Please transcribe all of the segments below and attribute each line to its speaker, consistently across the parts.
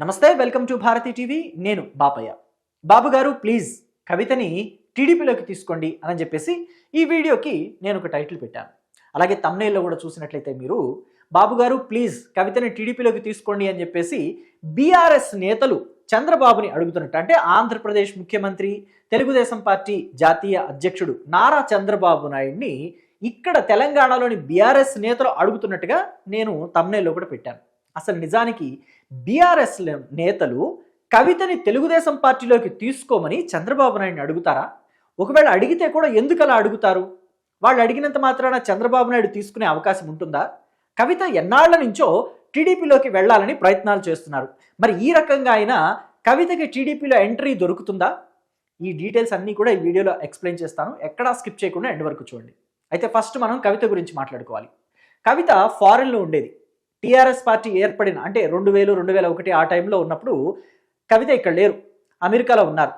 Speaker 1: నమస్తే, welcome to Bharati TV. నేను బాపయ్య. బాబు గారు ప్లీజ్ కవితని టీడీపీలోకి తీసుకోండి అని చెప్పేసి ఈ వీడియోకి నేను ఒక టైటిల్ పెట్టాను. అలాగే తమ్నైల్లో కూడా చూసినట్లయితే మీరు బాబు గారు ప్లీజ్ కవితని టీడీపీలోకి తీసుకోండి అని చెప్పేసి బీఆర్ఎస్ నేతలు చంద్రబాబుని అడుగుతున్నట్టు, అంటే ఆంధ్రప్రదేశ్ ముఖ్యమంత్రి, తెలుగుదేశం పార్టీ జాతీయ అధ్యక్షుడు నారా చంద్రబాబు నాయుడిని ఇక్కడ తెలంగాణలోని బీఆర్ఎస్ నేతలు అడుగుతున్నట్టుగా నేను తమ్నైల్లో కూడా పెట్టాను. అసలు నిజానికి బీఆర్ఎస్ నేతలు కవితని తెలుగుదేశం పార్టీలోకి తీసుకోమని చంద్రబాబు నాయుడిని అడుగుతారా? ఒకవేళ అడిగితే కూడా ఎందుకు అలా అడుగుతారు? వాళ్ళు అడిగినంత మాత్రాన చంద్రబాబు నాయుడు తీసుకునే అవకాశం ఉంటుందా? కవిత ఎన్నాళ్ల నుంచో టీడీపీలోకి వెళ్ళాలని ప్రయత్నాలు చేస్తున్నారు. మరి ఈ రకంగా అయినా కవితకి టీడీపీలో ఎంట్రీ దొరుకుతుందా? ఈ డీటెయిల్స్ అన్నీ కూడా ఈ వీడియోలో ఎక్స్ప్లెయిన్ చేస్తాను. ఎక్కడా స్కిప్ చేయకుండా ఎండ్ వరకు చూడండి. అయితే ఫస్ట్ మనం కవిత గురించి మాట్లాడుకోవాలి. కవిత ఫారెన్లో ఉండేది. టీఆర్ఎస్ పార్టీ ఏర్పడిన అంటే 2000, 2001 ఆ టైంలో ఉన్నప్పుడు కవిత ఇక్కడ లేరు, అమెరికాలో ఉన్నారు.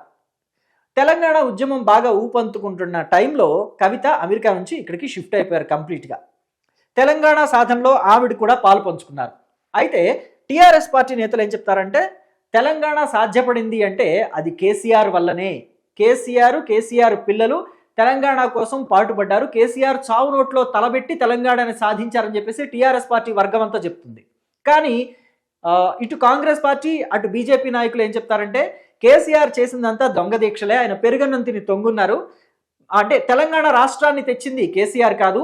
Speaker 1: తెలంగాణ ఉద్యమం బాగా ఊపందుకుంటున్న టైంలో కవిత అమెరికా నుంచి ఇక్కడికి షిఫ్ట్ అయిపోయారు కంప్లీట్గా. తెలంగాణ సాధనలో ఆవిడ కూడా పాలు పంచుకున్నారు. అయితే టీఆర్ఎస్ పార్టీ నేతలు ఏం చెప్తారంటే తెలంగాణ సాధ్యపడింది అంటే అది కేసీఆర్ వల్లనే. కేసీఆర్ పిల్లలు తెలంగాణ కోసం పాటుపడ్డారు, కేసీఆర్ చావు నోట్లో తలబెట్టి తెలంగాణని సాధించారని చెప్పేసి టీఆర్ఎస్ పార్టీ వర్గం అంతా చెప్తుంది. కానీ ఇటు కాంగ్రెస్ పార్టీ అటు బీజేపీ నాయకులు ఏం చెప్తారంటే కేసీఆర్ చేసిందంతా దొంగ దీక్షలే, ఆయన పెరుగన్నం తిని తొంగున్నారు, అంటే తెలంగాణ రాష్ట్రాన్ని తెచ్చింది కేసీఆర్ కాదు,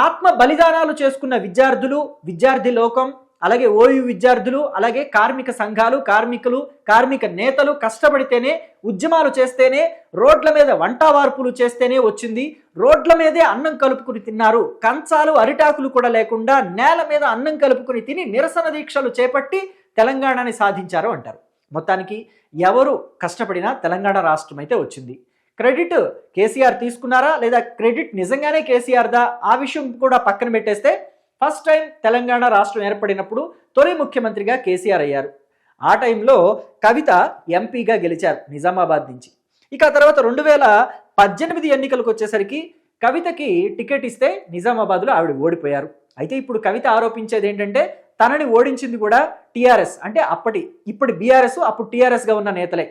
Speaker 1: ఆత్మ బలిదానాలు చేసుకున్న విద్యార్థులు, విద్యార్థి లోకం, అలాగే ఓయూ విద్యార్థులు, అలాగే కార్మిక సంఘాలు, కార్మిక నేతలు కష్టపడితేనే, ఉద్యమాలు చేస్తేనే, రోడ్ల మీద వంటవార్పులు చేస్తేనే వచ్చింది, రోడ్ల మీదే అన్నం కలుపుకుని తిన్నారు, కంచాలు అరిటాకులు కూడా లేకుండా నేల మీద అన్నం కలుపుకుని తిని నిరసన దీక్షలు చేపట్టి తెలంగాణని సాధించారు అంటారు. మొత్తానికి ఎవరు కష్టపడినా తెలంగాణ రాష్ట్రం అయితే వచ్చింది. క్రెడిట్ కేసీఆర్ తీసుకున్నారా లేదా క్రెడిట్ నిజంగానే కేసీఆర్దా ఆ విషయం కూడా పక్కన పెట్టేస్తే ఫస్ట్ టైం తెలంగాణ రాష్ట్రం ఏర్పడినప్పుడు తొలి ముఖ్యమంత్రిగా కేసీఆర్ అయ్యారు. ఆ టైంలో కవిత ఎంపీగా గెలిచారు నిజామాబాద్ నుంచి. ఇక తర్వాత 2018 ఎన్నికలకు వచ్చేసరికి కవితకి టికెట్ ఇస్తే నిజామాబాద్లో ఆవిడ ఓడిపోయారు. అయితే ఇప్పుడు కవిత ఆరోపించేది ఏంటంటే తనని ఓడించింది కూడా టీఆర్ఎస్, అంటే ఇప్పుడు బీఆర్ఎస్ అప్పుడు టీఆర్ఎస్గా ఉన్న నేతలే,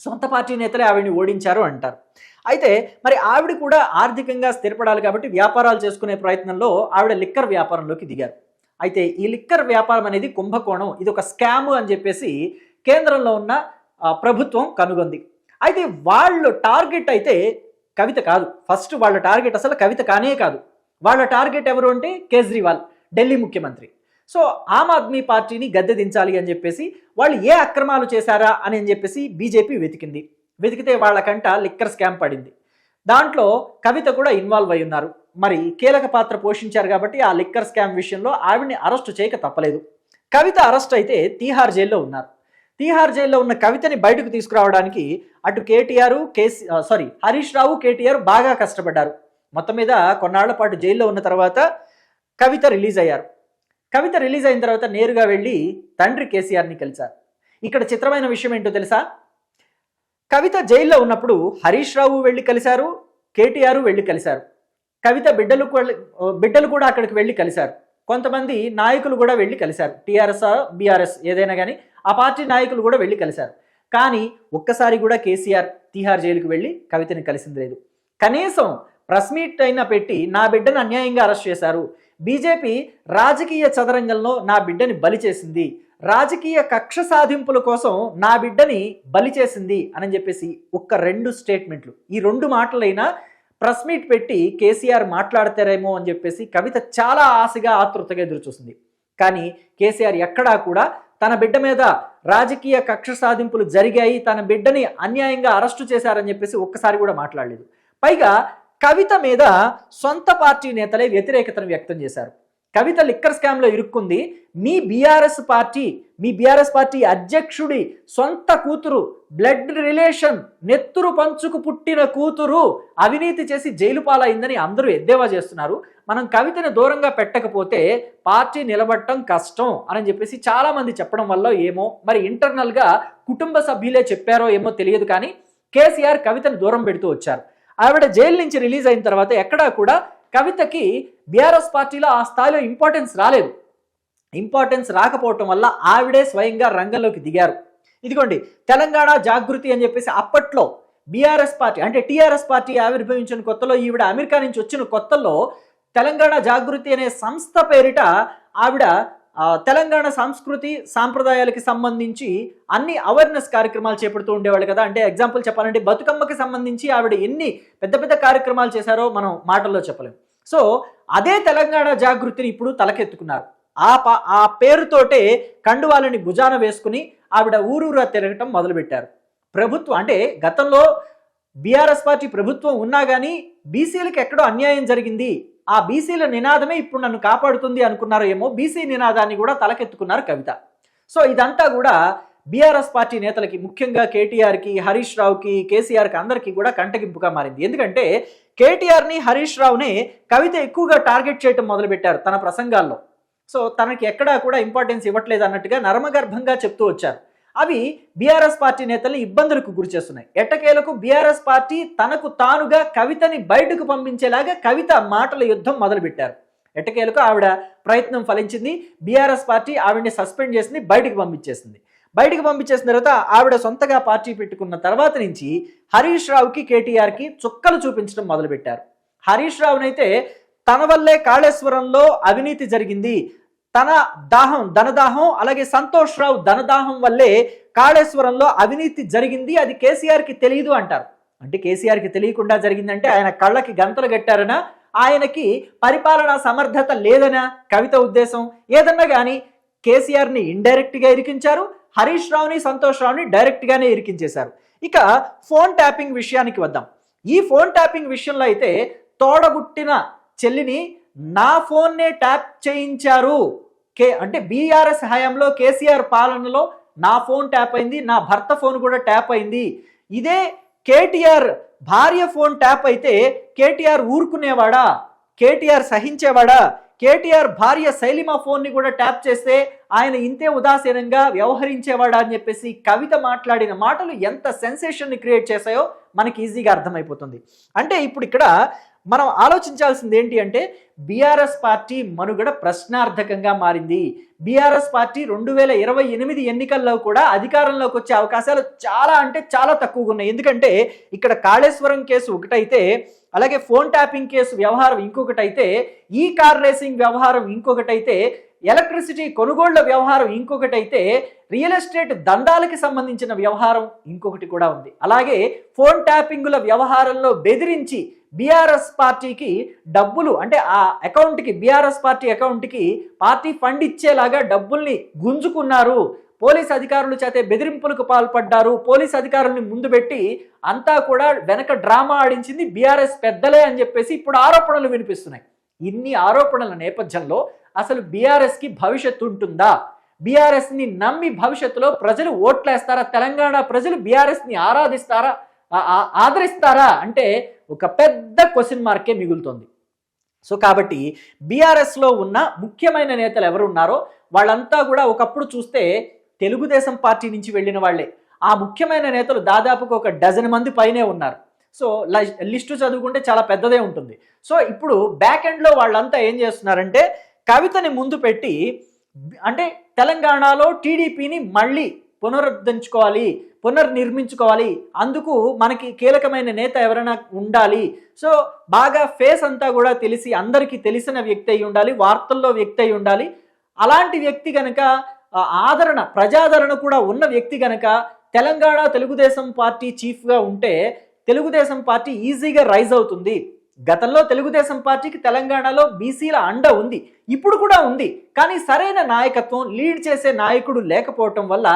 Speaker 1: సొంత పార్టీ నేతలే ఆవిడని ఓడించారు అంటారు. అయితే మరి ఆవిడ కూడా ఆర్థికంగా స్థిరపడాలి కాబట్టి వ్యాపారాలు చేసుకునే ప్రయత్నంలో ఆవిడ లిక్కర్ వ్యాపారంలోకి దిగారు. అయితే ఈ లిక్కర్ వ్యాపారం అనేది కుంభకోణం, ఇది ఒక స్కామ్ అని చెప్పేసి కేంద్రంలో ఉన్న ప్రభుత్వం కనుగొంది. అయితే వాళ్ళు టార్గెట్ అయితే కవిత కాదు. ఫస్ట్ వాళ్ళ టార్గెట్ అసలు కవిత కానే కాదు. వాళ్ళ టార్గెట్ ఎవరు అంటే కేజ్రీవాల్, ఢిల్లీ ముఖ్యమంత్రి. సో ఆమ్ ఆద్మీ పార్టీని గద్దె దించాలి అని చెప్పేసి వాళ్ళు ఏ అక్రమాలు చేశారా అని చెప్పేసి బీజేపీ వెతికితే వాళ్ళకంట లిక్కర్ స్కామ్ పడింది. దాంట్లో కవిత కూడా ఇన్వాల్వ్ అయి ఉన్నారు. మరి కీలక పాత్ర పోషించారు కాబట్టి ఆ లిక్కర్ స్కామ్ విషయంలో ఆవిడ్ని అరెస్టు చేయక తప్పలేదు. కవిత అరెస్ట్ అయితే తీహార్ జైల్లో ఉన్నారు. తీహార్ జైల్లో ఉన్న కవితని బయటకు తీసుకురావడానికి అటు హరీష్ రావు, కేటీఆర్ బాగా కష్టపడ్డారు. మొత్తం మీద కొన్నాళ్ల పాటు జైల్లో ఉన్న తర్వాత కవిత రిలీజ్ అయ్యారు. కవిత రిలీజ్ అయిన తర్వాత నేరుగా వెళ్ళి తండ్రి కేసీఆర్ని కలిశారు. ఇక్కడ చిత్రమైన విషయం ఏంటో తెలుసా? కవిత జైల్లో ఉన్నప్పుడు హరీష్ రావు వెళ్ళి కలిశారు, కేటీఆర్ వెళ్ళి కలిశారు, కవిత బిడ్డలు కూడా అక్కడికి వెళ్ళి కలిశారు, కొంతమంది నాయకులు కూడా వెళ్ళి కలిశారు, టీఆర్ఎస్ బీఆర్ఎస్ ఏదైనా కానీ ఆ పార్టీ నాయకులు కూడా వెళ్ళి కలిశారు. కానీ ఒక్కసారి కూడా కేసీఆర్ తీహార్ జైలుకి వెళ్ళి కవితని కలిసింది లేదు. కనీసం ప్రెస్ మీట్ అయినా పెట్టి నా బిడ్డను అన్యాయంగా అరెస్ట్ చేశారు, బీజేపీ రాజకీయ చదరంగంలో నా బిడ్డని బలి చేసింది, రాజకీయ కక్ష సాధింపుల కోసం నా బిడ్డని బలి చేసింది అని చెప్పేసి ఒక్క 2 స్టేట్మెంట్లు, ఈ 2 మాటలైనా ప్రెస్ మీట్ పెట్టి కేసీఆర్ మాట్లాడతారేమో అని చెప్పేసి కవిత చాలా ఆశగా ఆతృతగా ఎదురు చూసింది. కానీ కేసీఆర్ ఎక్కడా కూడా తన బిడ్డ మీద రాజకీయ కక్ష సాధింపులు జరిగాయి, తన బిడ్డని అన్యాయంగా అరెస్టు చేశారని చెప్పేసి ఒక్కసారి కూడా మాట్లాడలేదు. పైగా కవిత మీద సొంత పార్టీ నేతలే వ్యతిరేకతను వ్యక్తం చేశారు. కవిత లిక్కర్ స్కామ్లో ఇరుక్కుంది మీ బీఆర్ఎస్ పార్టీ అధ్యక్షుడి సొంత కూతురు, బ్లడ్ రిలేషన్, నెత్తురు పంచుకు పుట్టిన కూతురు అవినీతి చేసి జైలు పాలైందని అందరూ ఎద్దేవా చేస్తున్నారు. మనం కవితను దూరంగా పెట్టకపోతే పార్టీ నిలబడటం కష్టం అని చెప్పేసి చాలా మంది చెప్పడం వల్ల ఏమో మరి ఇంటర్నల్గా కుటుంబ సభ్యులే చెప్పారో ఏమో తెలియదు, కానీ కేసీఆర్ కవితను దూరం పెడుతూ వచ్చారు. ఆవిడ జైలు నుంచి రిలీజ్ అయిన తర్వాత ఎక్కడా కూడా కవితకి బీఆర్ఎస్ పార్టీలో ఆ స్థాయిలో ఇంపార్టెన్స్ రాలేదు. ఇంపార్టెన్స్ రాకపోవటం వల్ల ఆవిడే స్వయంగా రంగంలోకి దిగారు. ఇదిగోండి తెలంగాణ జాగృతి అని చెప్పేసి అప్పట్లో బీఆర్ఎస్ పార్టీ అంటే టీఆర్ఎస్ పార్టీ ఆవిర్భవించిన కొత్తలో ఈవిడ అమెరికా నుంచి వచ్చిన కొత్తలో తెలంగాణ జాగృతి అనే సంస్థ పేరిట ఆవిడ తెలంగాణ సంస్కృతి సాంప్రదాయాలకి సంబంధించి అన్ని అవేర్నెస్ కార్యక్రమాలు చేపడుతూ ఉండేవాళ్ళు కదా. అంటే ఎగ్జాంపుల్ చెప్పాలంటే బతుకమ్మకి సంబంధించి ఆవిడ ఎన్ని పెద్ద పెద్ద కార్యక్రమాలు చేశారో మనం మాటల్లో చెప్పలేం. సో అదే తెలంగాణ జాగృతిని ఇప్పుడు తలకెత్తుకున్నారు. ఆ పేరుతోటే కండువాలని భుజాన వేసుకుని ఆవిడ ఊరూరా తిరగటం మొదలుపెట్టారు. ప్రభుత్వం అంటే గతంలో బీఆర్ఎస్ పార్టీ ప్రభుత్వం ఉన్నా కానీ బీసీలకు ఎక్కడో అన్యాయం జరిగింది, ఆ బీసీల నినాదమే ఇప్పుడు నన్ను కాపాడుతుంది అనుకున్నారో ఏమో, బీసీ నినాదాన్ని కూడా తలకెత్తుకున్నారు కవిత. సో ఇదంతా కూడా బీఆర్ఎస్ పార్టీ నేతలకి ముఖ్యంగా కేటీఆర్కి, హరీష్ రావుకి, కేసీఆర్కి అందరికీ కూడా కంటగింపుగా మారింది. ఎందుకంటే కేటీఆర్ని, హరీష్ రావుని కవిత ఎక్కువగా టార్గెట్ చేయటం మొదలుపెట్టారు తన ప్రసంగాల్లో. సో తనకి ఎక్కడా కూడా ఇంపార్టెన్స్ ఇవ్వట్లేదు అన్నట్టుగా నర్మగర్భంగా చెప్తూ వచ్చారు. అవి బీఆర్ఎస్ పార్టీ నేతల్ని ఇబ్బందులకు గురి చేస్తున్నాయి. ఎట్టకేలకు బీఆర్ఎస్ పార్టీ తనకు తానుగా కవితని బయటకు పంపించేలాగా కవిత మాటల యుద్ధం మొదలుపెట్టారు. ఎట్టకేలకు ఆవిడ ప్రయత్నం ఫలించింది. బీఆర్ఎస్ పార్టీ ఆవిడని సస్పెండ్ చేసింది, బయటకు పంపించేసింది. బయటకు పంపించేసిన తర్వాత ఆవిడ సొంతగా పార్టీ పెట్టుకున్న తర్వాత నుంచి హరీష్ రావుకి, కేటీఆర్కి చుక్కలు చూపించడం మొదలుపెట్టారు. హరీష్ రావునైతే తన వల్లే కాళేశ్వరంలో అవినీతి జరిగింది, తన ధనదాహం అలాగే సంతోష్ రావు ధనదాహం వల్లే కాళేశ్వరంలో అవినీతి జరిగింది, అది కేసీఆర్కి తెలియదు అంటారు. అంటే కేసీఆర్కి తెలియకుండా జరిగిందంటే ఆయన కళ్ళకి గంతలు కట్టారనా, ఆయనకి పరిపాలనా సమర్థత లేదనా కవిత ఉద్దేశం. ఏదన్నా కానీ కేసీఆర్ని ఇండైరెక్ట్గా ఇరికించారు, హరీష్ రావుని, సంతోష్ రావుని డైరెక్ట్గానే ఇరికించేశారు. ఇక ఫోన్ ట్యాపింగ్ విషయానికి వద్దాం. ఈ ఫోన్ ట్యాపింగ్ విషయంలో అయితే తోడబుట్టిన చెల్లిని నా ఫోన్నే ట్యాప్ చేయించారు. అంటే బీఆర్ఎస్ హయాంలో కేసీఆర్ పాలనలో నా ఫోన్ ట్యాప్ అయింది, నా భర్త ఫోన్ కూడా ట్యాప్ అయింది. ఇదే కేటీఆర్ భార్య ఫోన్ ట్యాప్ అయితే కేటీఆర్ ఊరుకునేవాడా, కేటీఆర్ సహించేవాడా? కేటీఆర్ భార్య శైలిమా ఫోన్ని కూడా ట్యాప్ చేస్తే ఆయన ఇంతే ఉదాసీనంగా వ్యవహరించేవాడా అని చెప్పేసి కవిత మాట్లాడిన మాటలు ఎంత సెన్సేషన్ని క్రియేట్ చేశాయో మనకి ఈజీగా అర్థమైపోతుంది. అంటే ఇప్పుడు ఇక్కడ మనం ఆలోచించాల్సింది ఏంటి అంటే బీఆర్ఎస్ పార్టీ మనుగడ ప్రశ్నార్థకంగా మారింది. బీఆర్ఎస్ పార్టీ 2028 ఎన్నికల్లో కూడా అధికారంలోకి వచ్చే అవకాశాలు చాలా అంటే చాలా తక్కువగా ఉన్నాయి. ఎందుకంటే ఇక్కడ కాళేశ్వరం కేసు ఒకటైతే, అలాగే ఫోన్ ట్యాపింగ్ కేసు వ్యవహారం ఇంకొకటైతే, ఈ కార్ రేసింగ్ వ్యవహారం ఇంకొకటైతే, ఎలక్ట్రిసిటీ కొనుగోళ్ల వ్యవహారం ఇంకొకటైతే, రియల్ ఎస్టేట్ దందాలకి సంబంధించిన వ్యవహారం ఇంకొకటి కూడా ఉంది. అలాగే ఫోన్ ట్యాపింగుల వ్యవహారంలో బెదిరించి బీఆర్ఎస్ పార్టీకి డబ్బులు అంటే ఆ అకౌంట్కి, బీఆర్ఎస్ పార్టీ అకౌంట్కి పార్టీ ఫండ్ ఇచ్చేలాగా డబ్బుల్ని గుంజుకున్నారు, పోలీస్ అధికారుల చేతే బెదిరింపులకు పాల్పడ్డారు, పోలీస్ అధికారుల్ని ముందు పెట్టి అంతా కూడా వెనక డ్రామా ఆడించింది బీఆర్ఎస్ పెద్దలే అని చెప్పేసి ఇప్పుడు ఆరోపణలు వినిపిస్తున్నాయి. ఇన్ని ఆరోపణల నేపథ్యంలో అసలు బీఆర్ఎస్కి భవిష్యత్తు ఉంటుందా? బీఆర్ఎస్ని నమ్మి భవిష్యత్తులో ప్రజలు ఓట్లేస్తారా? తెలంగాణ ప్రజలు బీఆర్ఎస్ని ఆదరిస్తారా అంటే ఒక పెద్ద క్వశ్చన్ మార్కే మిగులుతోంది. సో కాబట్టి బీఆర్ఎస్లో ఉన్న ముఖ్యమైన నేతలు ఎవరు ఉన్నారో వాళ్ళంతా కూడా ఒకప్పుడు చూస్తే తెలుగుదేశం పార్టీ నుంచి వెళ్ళిన వాళ్ళే. ఆ ముఖ్యమైన నేతలు దాదాపుగా ఒక డజన్ మంది పైనే ఉన్నారు. సో లిస్టు చదువుకుంటే చాలా పెద్దదే ఉంటుంది. సో ఇప్పుడు బ్యాక్ ఎండ్లో వాళ్ళంతా ఏం చేస్తున్నారంటే కవితని ముందు పెట్టి అంటే తెలంగాణలో టీడీపీని మళ్ళీ పునర్నిర్మించుకోవాలి, అందుకు మనకి కీలకమైన నేత ఎవరైనా ఉండాలి. సో బాగా ఫేస్ అంతా కూడా తెలిసి అందరికీ తెలిసిన వ్యక్తి అయి ఉండాలి, వార్తల్లో వ్యక్తి అయి ఉండాలి. అలాంటి వ్యక్తి కనుక ప్రజాదరణ కూడా ఉన్న వ్యక్తి కనుక తెలంగాణ తెలుగుదేశం పార్టీ చీఫ్గా ఉంటే తెలుగుదేశం పార్టీ ఈజీగా రైజ్ అవుతుంది. గతంలో తెలుగుదేశం పార్టీకి తెలంగాణలో బీసీల అండ ఉంది, ఇప్పుడు కూడా ఉంది. కానీ సరైన నాయకత్వం, లీడ్ చేసే నాయకుడు లేకపోవటం వల్ల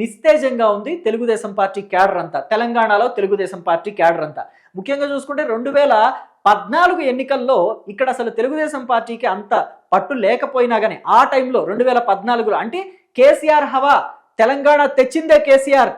Speaker 1: నిస్తేజంగా ఉంది తెలుగుదేశం పార్టీ క్యాడర్ అంతా, తెలంగాణలో తెలుగుదేశం పార్టీ క్యాడర్ అంతా. ముఖ్యంగా చూసుకుంటే 2014 ఎన్నికల్లో ఇక్కడ అసలు తెలుగుదేశం పార్టీకి అంత పట్టు లేకపోయినా కానీ ఆ టైంలో 2014లో అంటే కేసీఆర్ హవా, తెలంగాణ తెచ్చిందే కేసీఆర్,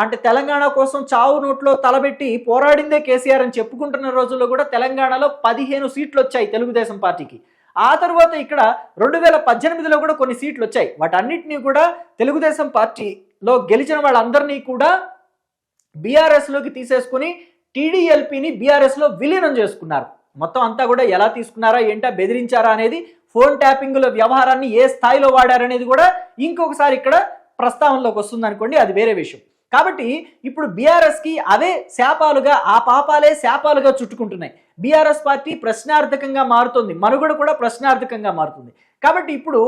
Speaker 1: అంటే తెలంగాణ కోసం చావు నోట్లో తలబెట్టి పోరాడిందే కేసీఆర్ అని చెప్పుకుంటున్న రోజుల్లో కూడా తెలంగాణలో 15 సీట్లు వచ్చాయి తెలుగుదేశం పార్టీకి. ఆ తర్వాత ఇక్కడ 2018లో కూడా కొన్ని సీట్లు వచ్చాయి. వాటన్నిటినీ కూడా తెలుగుదేశం పార్టీలో గెలిచిన వాళ్ళందరినీ కూడా బీఆర్ఎస్లోకి తీసేసుకుని టీడీఎల్పీని బీఆర్ఎస్లో విలీనం చేసుకున్నారు. మొత్తం అంతా కూడా ఎలా తీసుకున్నారా ఏంటా, బెదిరించారా అనేది ఫోన్ ట్యాపింగ్ల వ్యవహారాన్ని ఏ స్థాయిలో వాడారనేది కూడా ఇంకొకసారి ఇక్కడ ప్రస్తావనలోకి వస్తుంది అనుకోండి, అది వేరే విషయం. కాబట్టి ఇప్పుడు బీఆర్ఎస్కి అవే శాపాలుగా, ఆ పాపాలే శాపాలుగా చుట్టుకుంటున్నాయి. బీఆర్ఎస్ పార్టీ ప్రశ్నార్థకంగా మారుతుంది, మనుగడ కూడా ప్రశ్నార్థకంగా మారుతుంది. కాబట్టి ఇప్పుడు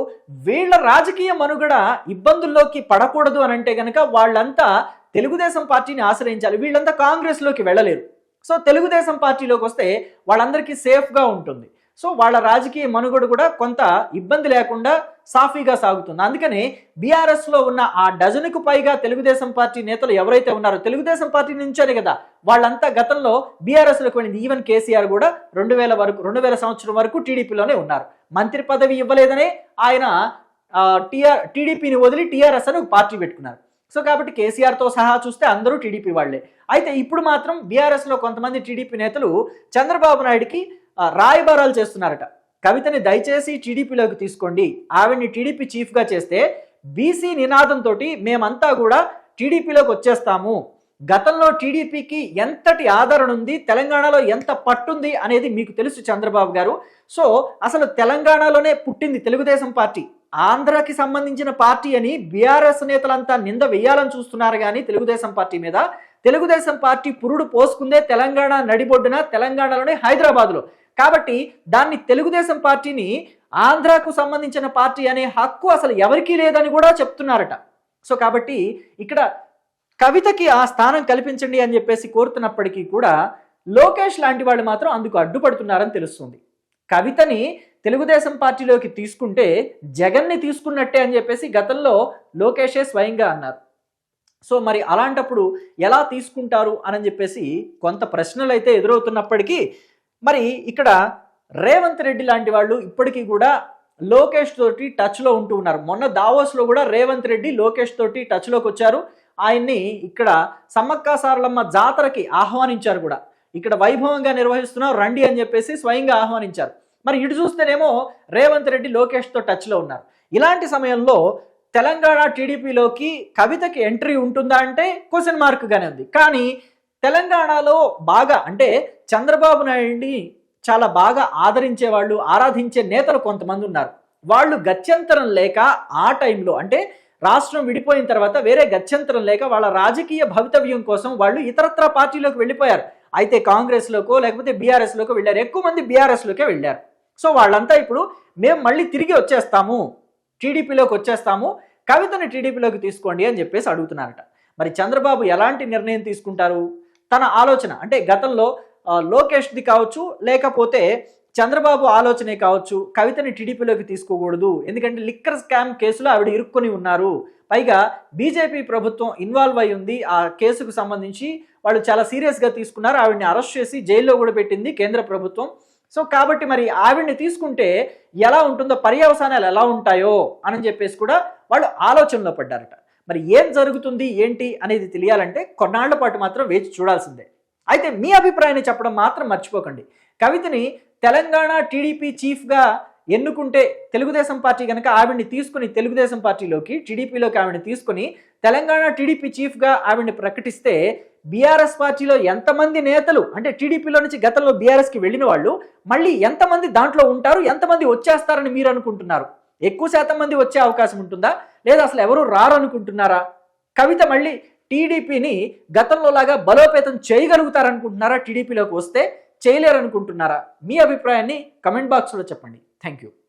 Speaker 1: వీళ్ళ రాజకీయ మనుగడ ఇబ్బందుల్లోకి పడకూడదు అని అంటే కనుక వాళ్ళంతా తెలుగుదేశం పార్టీని ఆశ్రయించాలి. వీళ్ళంతా కాంగ్రెస్లోకి వెళ్ళలేరు. సో తెలుగుదేశం పార్టీలోకి వస్తే వాళ్ళందరికీ సేఫ్గా ఉంటుంది. సో వాళ్ళ రాజకీయ మనుగడ కూడా కొంత ఇబ్బంది లేకుండా సాఫీగా సాగుతుంది. అందుకనే బీఆర్ఎస్లో ఉన్న ఆ డజనుకు పైగా తెలుగుదేశం పార్టీ నేతలు ఎవరైతే ఉన్నారో, తెలుగుదేశం పార్టీ నుంచే కదా వాళ్ళంతా గతంలో బీఆర్ఎస్లోకి వెళ్ళింది. ఈవెన్ కేసీఆర్ కూడా 2000 సంవత్సరం వరకు టీడీపీలోనే ఉన్నారు. మంత్రి పదవి ఇవ్వలేదనే ఆయన టీడీపీని వదిలి టీఆర్ఎస్ అని ఒక పార్టీ పెట్టుకున్నారు. సో కాబట్టి కేసీఆర్తో సహా చూస్తే అందరూ టీడీపీ వాళ్లే. అయితే ఇప్పుడు మాత్రం బీఆర్ఎస్లో కొంతమంది టీడీపీ నేతలు చంద్రబాబు నాయుడికి రాయబారాలు చేస్తున్నారట. కవితని దయచేసి టీడీపీలోకి తీసుకోండి, ఆవిడ్ని టీడీపీ చీఫ్గా చేస్తే బీసీ నినాదంతో మేమంతా కూడా టీడీపీలోకి వచ్చేస్తాము. గతంలో టీడీపీకి ఎంతటి ఆదరణ ఉంది, తెలంగాణలో ఎంత పట్టుంది అనేది మీకు తెలుసు చంద్రబాబు గారు. సో అసలు తెలంగాణలోనే పుట్టింది తెలుగుదేశం పార్టీ, ఆంధ్రాకి సంబంధించిన పార్టీ అని బీఆర్ఎస్ నేతలంతా నింద వేయాలని చూస్తున్నారు. కానీ తెలుగుదేశం పార్టీ మీద, తెలుగుదేశం పార్టీ పురుడు పోసుకుందే తెలంగాణ నడిబొడ్డున, తెలంగాణలోనే హైదరాబాద్లో. కాబట్టి దాన్ని తెలుగుదేశం పార్టీని ఆంధ్రాకు సంబంధించిన పార్టీ అనే హక్కు అసలు ఎవరికీ లేదని కూడా చెప్తున్నారట. సో కాబట్టి ఇక్కడ కవితకి ఆ స్థానం కల్పించండి అని చెప్పేసి కోరుతున్నప్పటికీ కూడా లోకేష్ లాంటి వాళ్ళు మాత్రం అందుకు అడ్డుపడుతున్నారని తెలుస్తుంది. కవితని తెలుగుదేశం పార్టీలోకి తీసుకుంటే జగన్ని తీసుకున్నట్టే అని చెప్పేసి గతంలో లోకేషే స్వయంగా అన్నారు. సో మరి అలాంటప్పుడు ఎలా తీసుకుంటారు అని చెప్పేసి కొంత ప్రశ్నలు అయితే ఎదురవుతున్నప్పటికీ మరి ఇక్కడ రేవంత్ రెడ్డి లాంటి వాళ్ళు ఇప్పటికీ కూడా లోకేష్ తోటి టచ్లో ఉంటూ ఉన్నారు. మొన్న దావోస్లో కూడా రేవంత్ రెడ్డి లోకేష్ తోటి టచ్లోకి వచ్చారు. ఆయన్ని ఇక్కడ సమ్మక్క సారలమ్మ జాతరకి ఆహ్వానించారు కూడా. ఇక్కడ వైభవంగా నిర్వహిస్తున్నాం రండి అని చెప్పేసి స్వయంగా ఆహ్వానించారు. మరి ఇటు చూస్తేనేమో రేవంత్ రెడ్డి లోకేష్తో టచ్లో ఉన్నారు. ఇలాంటి సమయంలో తెలంగాణ టీడీపీలోకి కవితకి ఎంట్రీ ఉంటుందా అంటే క్వశ్చన్ మార్క్గానే ఉంది. కానీ తెలంగాణలో బాగా అంటే చంద్రబాబు నాయుడిని చాలా బాగా ఆదరించే వాళ్ళు, ఆరాధించే నేతలు కొంతమంది ఉన్నారు. వాళ్ళు గత్యంతరం లేక ఆ టైంలో అంటే రాష్ట్రం విడిపోయిన తర్వాత వేరే గత్యంతరం లేక వాళ్ళ రాజకీయ భవితవ్యం కోసం వాళ్ళు ఇతరత్ర పార్టీలోకి వెళ్ళిపోయారు. అయితే కాంగ్రెస్లోకో లేకపోతే బీఆర్ఎస్లోకో వెళ్ళారు. ఎక్కువ మంది బీఆర్ఎస్లోకే వెళ్ళారు. సో వాళ్ళంతా ఇప్పుడు మేము మళ్ళీ తిరిగి వచ్చేస్తాము, టీడీపీలోకి వచ్చేస్తాము, కవితని టీడీపీలోకి తీసుకోండి అని చెప్పేసి అడుగుతున్నారట. మరి చంద్రబాబు ఎలాంటి నిర్ణయం తీసుకుంటారు? తన ఆలోచన అంటే గతంలో లోకేష్ది కావచ్చు, లేకపోతే చంద్రబాబు ఆలోచనే కావచ్చు, కవితని టీడీపీలోకి తీసుకోకూడదు, ఎందుకంటే లిక్కర్ స్కామ్ కేసులో ఆవిడ ఇరుక్కొని ఉన్నారు, పైగా బీజేపీ ప్రభుత్వం ఇన్వాల్వ్ అయి ఉంది ఆ కేసుకు సంబంధించి, వాళ్ళు చాలా సీరియస్గా తీసుకున్నారు, ఆవిడని అరెస్ట్ చేసి జైల్లో కూడా పెట్టింది కేంద్ర ప్రభుత్వం. సో కాబట్టి మరి ఆవిడ్ని తీసుకుంటే ఎలా ఉంటుందో, పర్యవసానాలు ఎలా ఉంటాయో అని చెప్పేసి కూడా వాళ్ళు ఆలోచనలో పడ్డారట. మరి ఏం జరుగుతుంది ఏంటి అనేది తెలియాలంటే కొన్నాళ్ల పాటు మాత్రం వేచి చూడాల్సిందే. అయితే మీ అభిప్రాయాన్ని చెప్పడం మాత్రం మర్చిపోకండి. కవితని తెలంగాణ టీడీపీ చీఫ్గా ఎన్నుకుంటే తెలుగుదేశం పార్టీ కనుక ఆవిడ్ని తీసుకుని తెలుగుదేశం పార్టీలోకి, టీడీపీలోకి ఆవిడ్ని తీసుకుని తెలంగాణ టీడీపీ చీఫ్గా ఆవిడ్ని ప్రకటిస్తే బీఆర్ఎస్ పార్టీలో ఎంతమంది నేతలు అంటే టీడీపీలో నుంచి గతంలో బీఆర్ఎస్కి వెళ్ళిన వాళ్ళు మళ్ళీ ఎంతమంది దాంట్లో ఉంటారు, ఎంతమంది వచ్చేస్తారని మీరు అనుకుంటున్నారు? ఎక్కువ శాతం మంది వచ్చే అవకాశం ఉంటుందా, లేదా అసలు ఎవరు రారనుకుంటున్నారా? కవిత మళ్ళీ టీడీపీని గతంలో లాగా బలోపేతం చేయగలుగుతారనుకుంటున్నారా? టీడీపీలోకి వస్తే చేయలేరనుకుంటున్నారా? మీ అభిప్రాయాన్ని కమెంట్ బాక్స్లో చెప్పండి. Thank you.